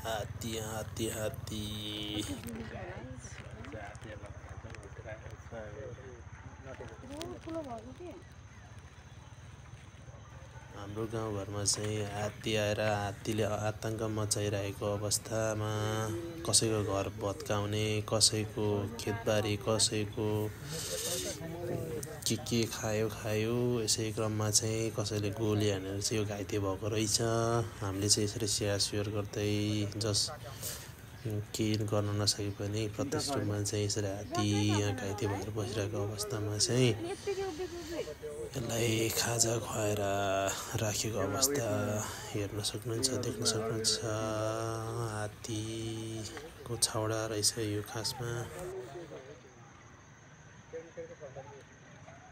हात्ती हात्ती हात्ती हाम्रो गाउँघरमा चाहिँ हात्ती आएर हात्तीले आतंक मचाइरहेको अवस्थामा कसैको घर भत्काउने, कसैको खेतबारी, कसैको के खायो यसै क्रममा चाहिँ कसैले गोली हानेर चाहिँ यो घाइते भएको रहेछ। हामीले चाहिँ यसरी सेयर गर्दै केही गर्न नसके पनि प्रत्यक्ष रूपमा चाहिँ यसरी हात्ती यहाँ घाइते भएर बसिरहेको अवस्थामा चाहिँ यसलाई खाजा खुवाएर राखेको अवस्था हेर्न सक्नुहुन्छ, देख्न सक्नुहुन्छ। हात्तीको छाउडा रहेछ यो खासमा।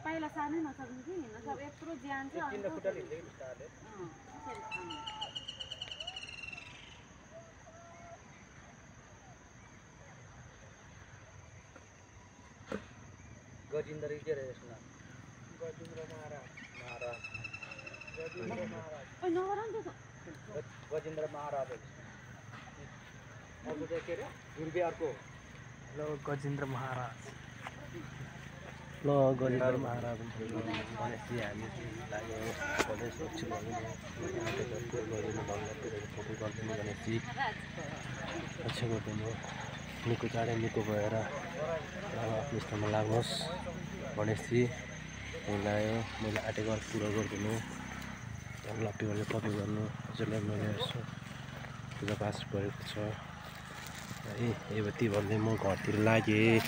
पहिला सार्नै नसक्ने कि नसब यत्रो ज्यान छ अनि गजेन्द्र के रे यसमा गजेन्द्र महाराज ओइ नगर नि त गजेन्द्र महाराज अर्को चाहिँ के रे गुरबिहारको ल गजेन्द्र महाराज गजेन्द्र महाराज भनेपछि हामी लाग्यो कलेज सुरक्षित गरिदिनु फोटो गरिदिनु भनेपछि अच्छा गरिदिनु निको चाँडै निको भएर आफ्नो स्थानमा लाग्नुहोस् भनेपछि लगायो। मैले आँटेको पुरा गरिदिनु लप्पी गरेर कपी गर्नु हजुरलाई मैले यसो पूजापाठ गरेको छ है। यति भन्दै म घरतिर लागेँ।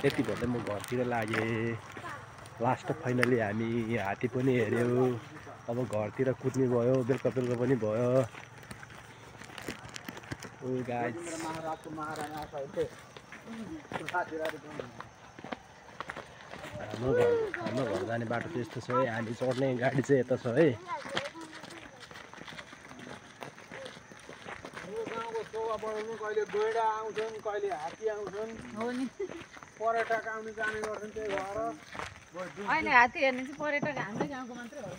यति भन्दै म घरतिर लागेँ। लास्ट फाइनली हामी हात्ती पनि हेऱ्यौँ। अब घरतिर कुद्ने भयो, बेलुका पनि भयो। हाम्रो घर जाने बाटो चाहिँ यस्तो छ है। हामी चढ्ने गाडी चाहिँ यता छ है। गाउँको शोभा बढाउनु कहिले गैँडा आउँछन्, कहिले हात्ती आउँछन्, पर्यटक आउने जाने गर्छन्। त्यही भएर अहिले हात्ती हेर्ने चाहिँ पर्यटक हाम्रै गाउँको मात्रै हो।